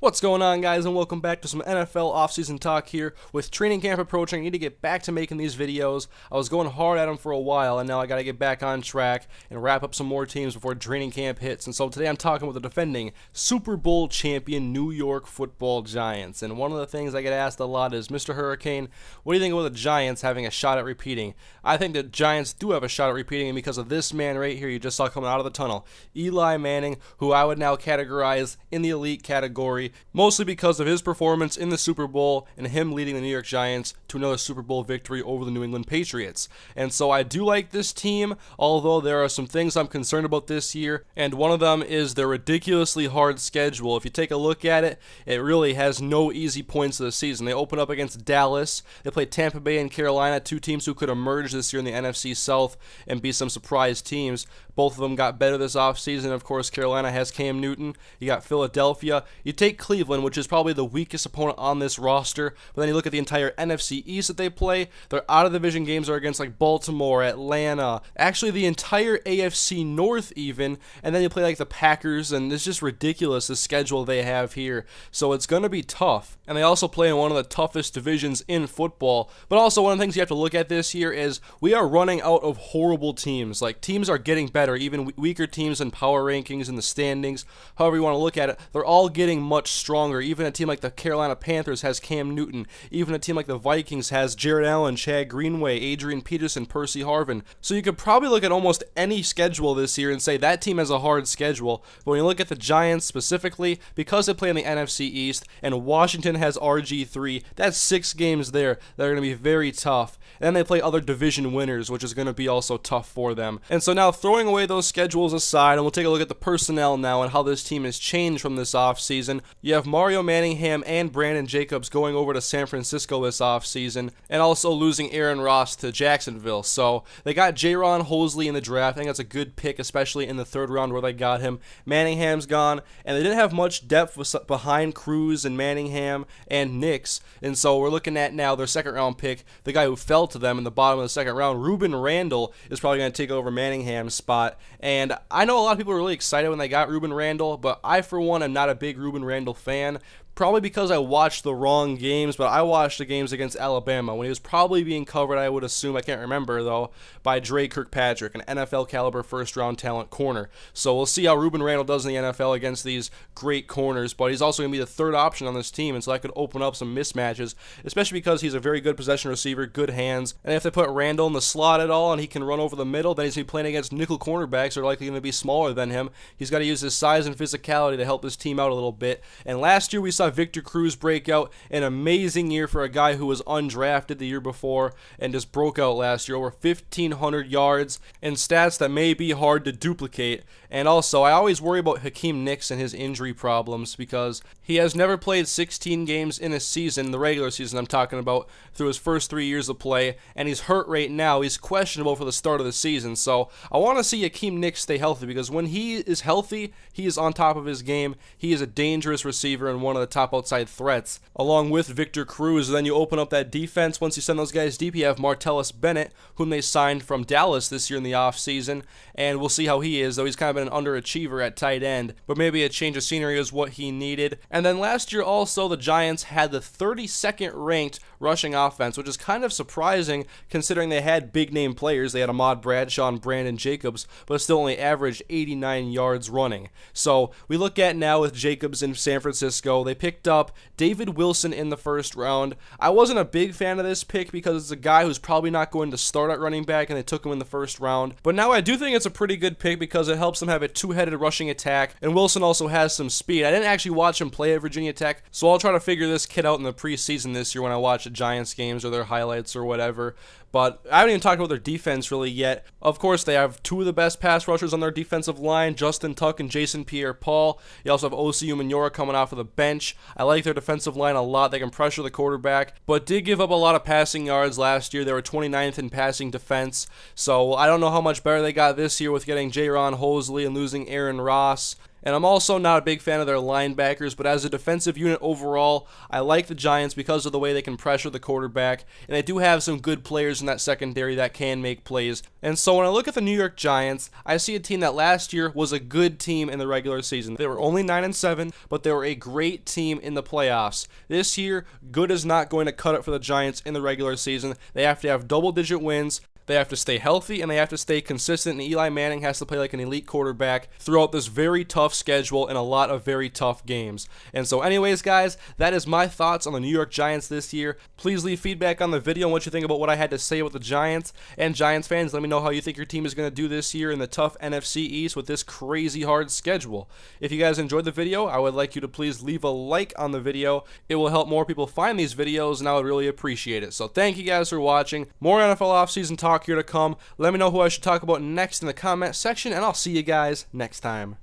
What's going on, guys, and welcome back to some NFL offseason talk here. With training camp approaching, I need to get back to making these videos. I was going hard at them for a while, and now I got to get back on track and wrap up some more teams before training camp hits. And so today I'm talking with the defending Super Bowl champion New York Football Giants. And one of the things I get asked a lot is, Mr. Hurricane, what do you think about the Giants having a shot at repeating? I think the Giants do have a shot at repeating, and because of this man right here you just saw coming out of the tunnel, Eli Manning, who I would now categorize in the elite category, mostly because of his performance in the Super Bowl and him leading the New York Giants to another Super Bowl victory over the New England Patriots. And so I do like this team, although there are some things I'm concerned about this year, and one of them is their ridiculously hard schedule. If you take a look at it, it really has no easy points of the season. They open up against Dallas, they play Tampa Bay and Carolina, two teams who could emerge this year in the NFC South and be some surprise teams. Both of them got better this offseason. Of course, Carolina has Cam Newton. You got Philadelphia. You take Cleveland, which is probably the weakest opponent on this roster, but then you look at the entire NFC East that they play. Their out-of-division games are against like Baltimore, Atlanta, actually the entire AFC North even, and then you play like the Packers, and it's just ridiculous the schedule they have here. So it's going to be tough. And they also play in one of the toughest divisions in football. But also one of the things you have to look at this year is we are running out of horrible teams. Like, teams are getting better, even weaker teams in power rankings and the standings, however you want to look at it, they're all getting much stronger. Even a team like the Carolina Panthers has Cam Newton. Even a team like the Vikings has Jared Allen, Chad Greenway, Adrian Peterson, Percy Harvin. So you could probably look at almost any schedule this year and say that team has a hard schedule. But when you look at the Giants specifically, because they play in the NFC East and Washington has RG3, that's 6 games there that are going to be very tough. And then they play other division winners, which is going to be also tough for them. And so now, throwing away those schedules aside, and we'll take a look at the personnel now and how this team has changed from this offseason. You have Mario Manningham and Brandon Jacobs going over to San Francisco this offseason, and also losing Aaron Ross to Jacksonville. So they got Jaron Hosley in the draft. I think that's a good pick, especially in the 3rd round where they got him. Manningham's gone, and they didn't have much depth behind Cruz and Manningham and Nix. And so we're looking at now their 2nd round pick, the guy who fell to them in the bottom of the 2nd round, Ruben Randall, is probably going to take over Manningham's spot. And I know a lot of people were really excited when they got Ruben Randall, but I, for one, am not a big Ruben Randall fan. Probably because I watched the wrong games, but I watched the games against Alabama when he was probably being covered, I would assume, I can't remember though, by Dre Kirkpatrick, an NFL caliber 1st round talent corner. So we'll see how Ruben Randall does in the NFL against these great corners, but he's also going to be the 3rd option on this team, and so that could open up some mismatches, especially because he's a very good possession receiver, good hands, and if they put Randall in the slot at all and he can run over the middle, then he's going to be playing against nickel cornerbacks who are likely going to be smaller than him. He's got to use his size and physicality to help his team out a little bit. And last year we saw Victor Cruz break out, an amazing year for a guy who was undrafted the year before and just broke out last year, over 1,500 yards and stats that may be hard to duplicate. And also, I always worry about Hakeem Nicks and his injury problems because he has never played 16 games in a season, the regular season I'm talking about, through his first 3 years of play, and he's hurt right now. He's questionable for the start of the season, so I want to see Hakeem Nicks stay healthy because when he is healthy, he is on top of his game. He is a dangerous receiver and one of the top outside threats, along with Victor Cruz. Then you open up that defense. Once you send those guys deep, you have Martellus Bennett, whom they signed from Dallas this year in the offseason, and we'll see how he is, though he's kind of been an underachiever at tight end, but maybe a change of scenery is what he needed. And then last year also, the Giants had the 32nd ranked rushing offense, which is kind of surprising considering they had big name players. They had Ahmad Bradshaw and Brandon Jacobs, but still only averaged 89 yards running. So we look at now with Jacobs in San Francisco, they picked up David Wilson in the 1st round. I wasn't a big fan of this pick because it's a guy who's probably not going to start at running back, and they took him in the 1st round. But now I do think it's a pretty good pick because it helps them have a 2-headed rushing attack, and Wilson also has some speed. I didn't actually watch him play at Virginia Tech, so I'll try to figure this kid out in the preseason this year when I watch the Giants games or their highlights or whatever. But I haven't even talked about their defense really yet. Of course, they have 2 of the best pass rushers on their defensive line, Justin Tuck and Jason Pierre-Paul. You also have Osi Umenyiora coming off of the bench. I like their defensive line a lot. They can pressure the quarterback, but did give up a lot of passing yards last year. They were 29th in passing defense, so I don't know how much better they got this year with getting Jaron Hosley and losing Aaron Ross. And I'm also not a big fan of their linebackers, but as a defensive unit overall, I like the Giants because of the way they can pressure the quarterback, and they do have some good players in that secondary that can make plays. And so when I look at the New York Giants, I see a team that last year was a good team in the regular season. They were only 9-7, but they were a great team in the playoffs. This year, good is not going to cut it for the Giants in the regular season. They have to have double-digit wins. They have to stay healthy, and they have to stay consistent, and Eli Manning has to play like an elite quarterback throughout this very tough schedule and a lot of very tough games. And so anyways, guys, that is my thoughts on the New York Giants this year. Please leave feedback on the video and what you think about what I had to say with the Giants. And Giants fans, let me know how you think your team is going to do this year in the tough NFC East with this crazy hard schedule. If you guys enjoyed the video, I would like you to please leave a like on the video. It will help more people find these videos, and I would really appreciate it. So thank you guys for watching. More NFL offseason talk here to come. Let me know who I should talk about next in the comment section, and I'll see you guys next time.